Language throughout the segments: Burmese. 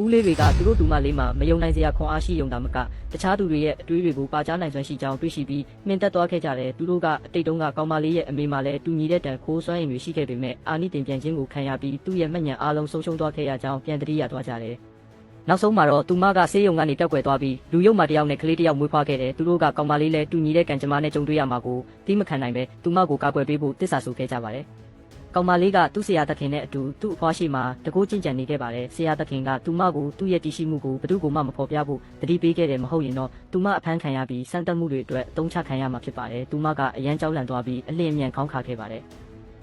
ဦးလေးတွေကသူတို့တူမလေးမှာမယုံနိုင်စရာခွန်အားရှိယုံတာမကတခြားသူတွေရဲ့အတွေးတွေကိုပါကြားနိုင်စွမ်းရှိကြောင်းတွေးရှိပြီးမြင်သက်သွားခဲ့ကြတယ်သူတို့ကအတိတ်တုန်းကကောင်မလေးရဲ့အမေမှာလည်းတူညီတဲ့တန်ခိုးစွမ်းရည်တွေရှိခဲ့ပေမဲ့အာနိတင်ပြန်ခြင်းကိုခံရပြီးသူ့ရဲ့မှတ်ဉာဏ်အားလုံးဆုံးရှုံးသွားခဲ့ရကြောင်းပြန်သတိရသွားကြတယ်နောက်ဆုံးမှာတော့သူမကဆေးရုံကနေပျောက်ကွယ်သွားပြီးလူရုပ်မာတယောက်နဲ့ကလေးတယောက်မွေးဖွားခဲ့တယ်သူတို့ကကောင်မလေးလည်းတူညီတဲ့ကံကြမ္မာနဲ့ကြုံတွေ့ရမှာကိုသိမခံနိုင်ပဲသူမကိုကာကွယ်ပေးဖို့တစ္ဆာဆိုခဲ့ကြပါတယ်ကောင်မလေးကသူ့ဆရာသခင်နဲ့အတူသူ့အဖွားရှိမှတကူကျင့်ကြံနေခဲ့ပါတယ်ဆရာသခင်ကသူမကိုသူ့ရဲ့တည်ရှိမှုကိုဘယ်သူမှမဖော်ပြဖို့တတိပေးခဲ့တယ်မဟုတ်ရင်တော့သူမအဖမ်းခံရပြီးစမ်းသပ်မှုတွေအတွက်အသုံးချခံရမှာဖြစ်ပါတယ်သူမကအရန်ကြောက်လန့်သွားပြီးအလင်းအမြန်ခေါင်းခါခဲ့ပါတယ်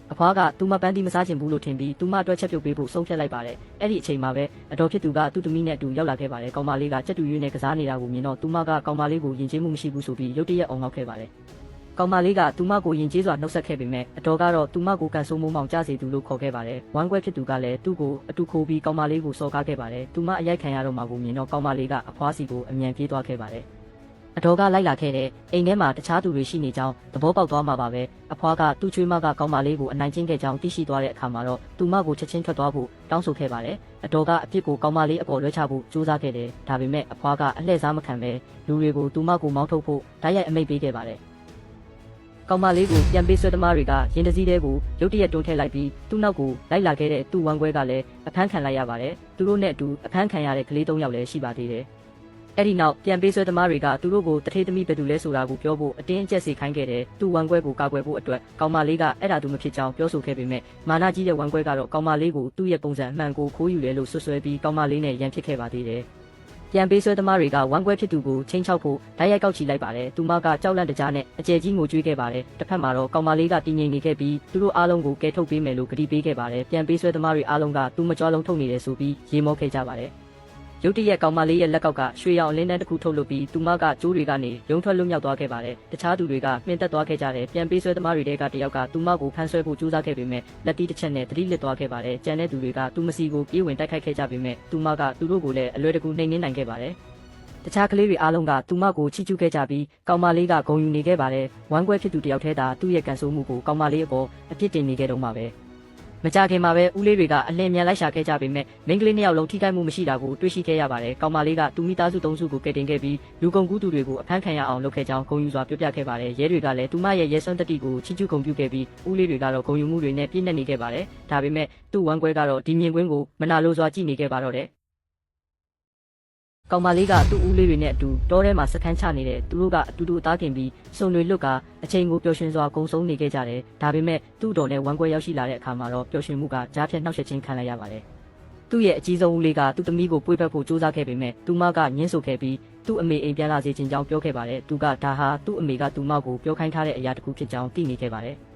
အဖွားကသူမပန်းတီးမစားချင်ဘူးလို့ထင်ပြီးသူမအတွက်ချက်ပြုတ်ပေးဖို့ဆုံးဖြတ်လိုက်ပါတယ်အဲ့ဒီအချိန်မှာပဲအတော်ဖြစ်သူကသူ့သမီးနဲ့အတူရောက်လာခဲ့ပါတယ်ကောင်မလေးကကြက်တူရွေးနဲ့ကစားနေတာကိုမြင်တော့သူမကကောင်မလေးကိုယဉ်ကျေးမှုမရှိဘူးဆိုပြီးရုတ်တရက်အောင်ငေါက်ခဲ့ပါတယ်ကောင်မလေးကသူမကိုယဉ်ကျေးစွာနှုတ်ဆက်ခဲ့ပေမဲ့အတော်ကတော့သူမကိုကန်ဆိုးမိုးမောင်ကြစေသူလို့ခေါ်ခဲ့ပါတယ်ဝမ်းကွဲဖြစ်သူကလည်းသူ့ကိုအတူခိုးပြီးကောင်မလေးကိုစော်ကားခဲ့ပါတယ်သူမအရိုက်ခံရတော့မှကိုမြင်တော့ကောင်မလေးကအဖွားစီကိုအမြန်ပြေးသွားခဲ့ပါတယ်အတော်ကလိုက်လာခဲ့တဲ့အိမ်ထဲမှာတခြားသူတွေရှိနေကြောင်းသဘောပေါက်သွားမှာပါပဲအဖွားကသူ့ချွေးမကကောင်မလေးကိုအနိုင်ကျင့်ခဲ့ကြောင်းသိရှိသွားတဲ့အခါမှာတော့သူမကိုချက်ချင်းထွက်သွားဖို့တောင်းဆိုခဲ့ပါတယ်အတော်ကအပြစ်ကိုကောင်မလေးအပေါ်လွှဲချဖို့ကြိုးစားခဲ့တယ်ဒါပေမဲ့အဖွားကအလှည့်စားမခံပဲလူတွေကိုသူမကိုမောင်းထုတ်ဖို့ဓာတ်ရိုက်အမိန့်ပေးခဲ့ပါတယ်ကောင်မလေးကိုပြန်ပေးဆွဲသမားတွေကရင်တစည်းတဲကိုရုတ်တရက်တွန်းထည့်လိုက်ပြီးသူ့နောက်ကိုလိုက်လာခဲ့တဲ့သူ့ဝမ်းခွဲကလည်းအဖမ်းခံလိုက်ရပါတယ်သူတို့နဲ့အတူအဖမ်းခံရတဲ့ကလေး၃ယောက်လည်းရှိပါသေးတယ်အဲ့ဒီနောက်ပြန်ပေးဆွဲသမားတွေကသူတို့ကိုတထေးသမီးဘယ်သူလဲဆိုတာကိုပြောဖို့အတင်းအကျပ်စီခိုင်းခဲ့တယ်သူ့ဝမ်းခွဲကိုကာကွယ်ဖို့အတွက်ကောင်မလေးကအဲ့ဒါသူမဖြစ်ကြောင်းပြောဆိုခဲ့ပေမဲ့မာနကြီးတဲ့ဝမ်းခွဲကတော့ကောင်မလေးကိုသူ့ရဲ့ပုံစံအမှန်ကိုခိုးယူတယ်လို့ဆွဆွဲပြီးကောင်မလေးနဲ့ရန်ဖြစ်ခဲ့ပါသေးတယ်ပြန်ပေးဆွဲသမားတွေကဝမ်းကွဲဖြစ်သူကိုချင်းချောက်ဖို့ဓာတ်ရိုက်ကောက်ချီလိုက်ပါတယ်။သူမကကြောက်လန့်တကြားနဲ့အကျယ်ကြီးငိုကြွေးခဲ့ပါတယ်။တစ်ဖက်မှာတော့ကောင်မလေးကတည်ငြိမ်နေခဲ့ပြီးသူတို့အားလုံးကိုကယ်ထုတ်ပေးမယ်လို့ကတိပေးခဲ့ပါတယ်။ပြန်ပေးဆွဲသမားတွေအားလုံးကသူမကြောလုံးထုတ်နေတယ်ဆိုပြီးရေမောခဲ့ကြပါတယ်။ရုတ်တရက်ကောင်မလေးရဲ့လက်ကောက်ကရွှေရောင်လင်းတန်းတစ်ခုထုတ်လုပ်ပြီးသူမကကျိုးတွေကနေရုံထွက်လွတ်မြောက်သွားခဲ့ပါတယ်။တခြားသူတွေကမြင့်တက်သွားခဲ့ကြတယ်။ပြန်ပေးဆွဲသမားတွေကတယောက်ကသူမကိုဖမ်းဆွဲဖို့ကြိုးစားခဲ့ပေမဲ့လက်တီးတစ်ချက်နဲ့သတိလစ်သွားခဲ့ပါတယ်။ကျန်တဲ့သူတွေကသူမစီကိုပြေးဝင်တိုက်ခိုက်ခဲ့ကြပေမဲ့သူမကသူတို့ကိုလည်းအလွယ်တကူနှိမ်နင်းနိုင်ခဲ့ပါတယ်။တခြားကလေးတွေအားလုံးကသူမကိုချီးကျူးခဲ့ကြပြီးကောင်မလေးကဂုဏ်ယူနေခဲ့ပါတယ်။ဝမ်းကွဲဖြစ်သူတယောက်တည်းသာသူ့ရဲ့ကန်ဆိုးမှုကိုကောင်မလေးအပေါ်အပြစ်တင်နေခဲ့တော့မှာပဲ။မကြခင်မှာပဲဦးလေးတွေကအလင်းမြန်လိုက်ရှာခဲ့ကြပေမဲ့မိန်းကလေးနှစ်ယောက်လုံးထိခိုက်မှုမရှိတာကိုတွေ့ရှိခဲ့ရပါတယ်။ကောင်မလေးကသူမိသားစု၃စုကိုကယ်တင်ခဲ့ပြီးလူကုန်ကူးသူတွေကိုအဖမ်းခံရအောင်လုပ်ခဲ့ကြောင်းဂုဏ်ယူစွာပြောပြခဲ့ပါတယ်။ရဲတွေကလည်းသူမရဲ့ရဲစွမ်းတတိကိုချီးကျူးဂုဏ်ပြုခဲ့ပြီးဦးလေးတွေကတော့ဂုဏ်ယူမှုတွေနဲ့ပြည့်နှက်နေခဲ့ပါတယ်။ဒါပေမဲ့သူ့ဝမ်းကွဲကတော့ဒီမြင်ကွင်းကိုမနာလိုစွာကြည့်နေခဲ့ပါတော့တယ်။ကောင်မလေးကသူ့ဦးလေးတွေနဲ့အတူတောထဲမှာစခန်းချနေတဲ့သူတို့ကအတူတူအသားခင်ပြီးစုံတွေလွတ်ကအချိန်ကိုပျော်ရွှင်စွာကုံဆုံးနေခဲ့ကြတယ်။ဒါပေမဲ့သူ့တော်နဲ့ဝမ်းကွဲရောက်ရှိလာတဲ့အခါမှာတော့ပျော်ရွှင်မှုကကြားဖြတ်နှောက်ယှက်ခြင်းခံလိုက်ရပါတယ်။သူ့ရဲ့အကြီးဆုံးဦးလေးကသူ့သမီးကိုပွေးဖက်ဖို့ကြိုးစားခဲ့ပေမဲ့သူမကညှင်းဆိုခဲ့ပြီးသူ့အမေအိမ်ပြန်လာစေခြင်းကြောင့်ပြောခဲ့ပါတယ်။သူကဒါဟာသူ့အမေကသူမကိုပြောခိုင်းထားတဲ့အရာတစ်ခုဖြစ်ကြောင်းသိနေခဲ့ပါတယ်။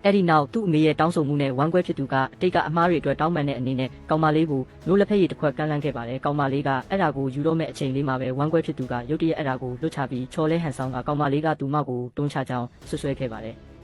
အဲ့ဒီနောက်သူ့အမေရဲ့တောင်းဆိုမှုနဲ့ဝမ်းကွဲဖြစ်သူကအတိတ်ကအမားတွေအတွက်တောင်းပန်တဲ့အနေနဲ့ကောင်မလေးကိုနိုးလက်ဖက်ရည်တစ်ခွက်ကမ်းလှမ်းခဲ့ပါတယ်။ကောင်မလေးကအဲ့ဒါကိုယူတော့မဲ့အချိန်လေးမှာပဲဝမ်းကွဲဖြစ်သူကရုတ်တရက်အဲ့ဒါကိုလွတ်ချပြီးချော်လဲဟန်ဆောင်ကကောင်မလေးကသူမကိုတွန်းချကြောင်းဆွဆွဲခဲ့ပါတယ်။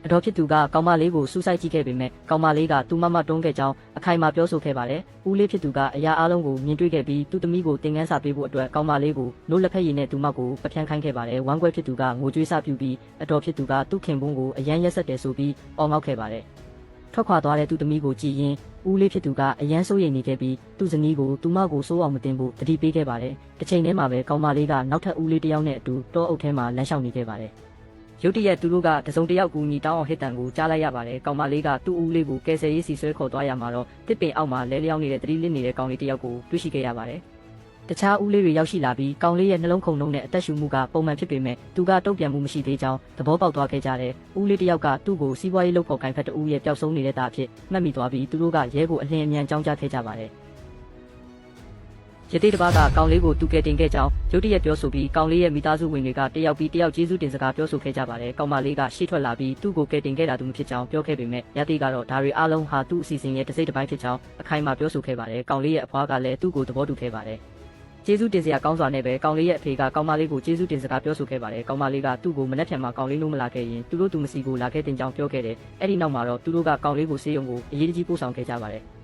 အတော်ဖြစ်သူကကောင်မလေးကိုစူးစိုက်ကြည့်ခဲ့ပေမဲ့ကောင်မလေးကသူမမတွန်းခဲ့ကြောင်းအခိုင်အမာပြောဆိုခဲ့ပါတယ်။ဦးလေးဖြစ်သူကအရာအလုံးကိုမြင်တွေ့ခဲ့ပြီးသူ့သမီးကိုတင်ကန်းစာပေးဖို့အတွက်ကောင်မလေးကိုနိုးလက်ဖက်ရည်နဲ့သူမကိုပပြန်းခိုင်းခဲ့ပါတယ်။ဝမ်းကွဲဖြစ်သူကငိုကြွေးစပြုပြီးအတော်ဖြစ်သူကသူ့ခင်ပွန်းကိုအယမ်းရက်ဆက်တယ်ဆိုပြီးအော်ငေါက်ခဲ့ပါတယ်။ထွက်ခွာသွားတဲ့သူ့သမီးကိုကြည့်ရင်ဦးလေးဖြစ်သူကအယမ်းစိုးရိမ်နေခဲ့ပြီးသူ့ဇနီးကိုသူမကိုစိုးအောင်မတင်ဖို့တတိပေးခဲ့ပါတယ်။တစ်ချိန်တည်းမှာပဲကောင်မလေးကနောက်ထပ်ဦးလေးတစ်ယောက်နဲ့အတူတောအုပ်ထဲမှာလမ်းလျှောက်နေခဲ့ပါတယ်။ရုတ်တရက်သူတို့ကတစုံတစ်ယောက်ကူညီတောင်းအောင်ဟစ်တံကိုကြားလိုက်ရပါတယ်။ကောင်မလေးကသူ့ဦးလေးကိုကယ်ဆယ်ရေးစီဆွဲခေါ်သွားရမှာတော့တစ်ပင်အောက်မှာလဲလျောင်းနေတဲ့သတိလစ်နေတဲ့ကောင်လေးတစ်ယောက်ကိုတွေ့ရှိခဲ့ရပါတယ်။တခြားဦးလေးတွေရောက်ရှိလာပြီးကောင်လေးရဲ့နှလုံးခုန်နှုံးနဲ့အသက်ရှူမှုကပုံမှန်ဖြစ်ပေမဲ့သူကတုံ့ပြန်မှုမရှိသေးကြောင်းသဘောပေါက်သွားခဲ့ကြတယ်။ဦးလေးတစ်ယောက်ကသူ့ကိုစီးပွားရေးလုပ်ဖို့ခိုင်းဖက်တူရဲ့ပျောက်ဆုံးနေတဲ့သားအဖြစ်မှတ်မိသွားပြီးသူတို့ကရဲကိုအလင်းအမြန်ကြောင်းကြားခဲ့ကြပါတယ်။ရသေးတပါးကကောင်လေးကိုသူကယ်တင်ခဲ့ကြောင်းရုတ်တရက်ပြောဆိုပြီးကောင်လေးရဲ့မိသားစုဝင်တွေကတယောက်ပြီးတယောက်ကျေးဇူးတင်စကားပြောဆိုခဲ့ကြပါတယ်။ကောင်မလေးကရှေ့ထွက်လာပြီးသူ့ကိုကယ်တင်ခဲ့တာသူမဖြစ်ကြောင်းပြောခဲ့ပေမဲ့ရသေးကတော့ဒါတွေအားလုံးဟာသူ့အစီအစဉ်ရဲ့တစ်စိတ်တစ်ပိုင်းဖြစ်ကြောင်းအခိုင်အမာပြောဆိုခဲ့ပါတယ်။ကောင်လေးရဲ့အဖွားကလည်းသူ့ကိုသဘောတူခဲ့ပါတယ်။ကျေးဇူးတင်စရာကောင်းစွာနဲ့ပဲကောင်လေးရဲ့အဖေကကောင်မလေးကိုကျေးဇူးတင်စကားပြောဆိုခဲ့ပါတယ်။ကောင်မလေးကသူ့ကိုမနှက်ဖြန်မှာကောင်လေးလုံးမလာခဲ့ရင်သူတို့သူမစီကိုလာခဲ့တင်ကြောင်းပြောခဲ့တယ်။အဲ့ဒီနောက်မှာတော့သူတို့ကကောင်လေးကိုဆေးရုံကိုအရေးတကြီးပို့ဆောင်ခဲ့ကြပါတယ်။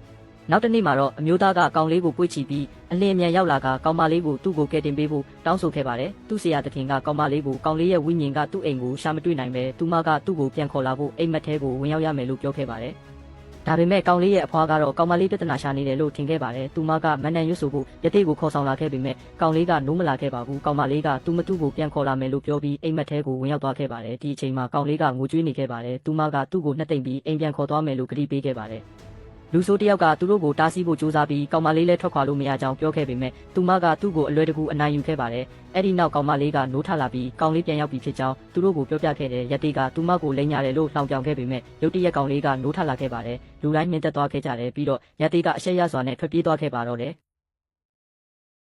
နောက်တစ်နေ့မှာတော့အမျိုးသားကကောင်လေးကိုပွေ့ချီပြီးအလင်းအမြန်ရောက်လာကကောင်မလေးကိုသူ့ကိုကယ်တင်ပေးဖို့တောင်းဆိုခဲ့ပါတယ်။သူ့ဆရာသခင်ကကောင်မလေးကိုကောင်လေးရဲ့ဝိညာဉ်ကသူ့အိမ်ကိုရှာမတွေ့နိုင်ပဲသူမကသူ့ကိုပြန်ခေါ်လာဖို့အိမ်မက်ထဲကိုဝင်ရောက်ရမယ်လို့ပြောခဲ့ပါတယ်။ ဒါပေမဲ့ကောင်လေးရဲ့အဖွားကတော့ကောင်မလေးပြဿနာရှာနေတယ်လို့ထင်ခဲ့ပါတယ်သူမကမန်နန်ရွတ်ဆိုဖို့ရတိကိုခေါ်ဆောင်လာခဲ့ပေမဲ့ကောင်လေးကနိုးမလာခဲ့ပါဘူးကောင်မလေးကသူမတူကိုပြန်ခေါ်လာမယ်လို့ပြောပြီးအိမ်မက်ထဲကိုဝင်ရောက်သွားခဲ့ပါတယ်ဒီအချိန်မှာကောင်လေးကငိုကြွေးနေခဲ့ပါတယ်သူမကသူ့ကိုနှစ်သိမ့်ပြီးအိမ်ပြန်ခေါ်သွားမယ်လို့ကတိပေးခဲ့ပါတယ်လူဆိုးတယောက်ကသူတို့ကိုတားဆီးဖို့ကြိုးစားပြီးကောင်မလေးလည်းထွက်ခွာလို့မရကြောင်းပြောခဲ့ပေမဲ့သူမကသူ့ကိုအလွယ်တကူအနိုင်ယူခဲ့ပါတယ်အဲ့ဒီနောက်ကောင်မလေးကနိုးထလာပြီးကောင်လေးပြန်ရောက်ပြီးဖြစ်ကြောင်းသူတို့ကိုပြောပြခဲ့တဲ့ရတိကသူမကိုလိန်ရတယ်လို့လှောင်ပြောင်ခဲ့ပေမဲ့ရုတ်တရက်ကောင်လေးကနိုးထလာခဲ့ပါတယ်လူတိုင်းမြင်သက်သွားခဲ့ကြတယ်ပြီးတော့ရတိကအရှက်ရစွာနဲ့ထွက်ပြေးသွားခဲ့ပါတော့တယ်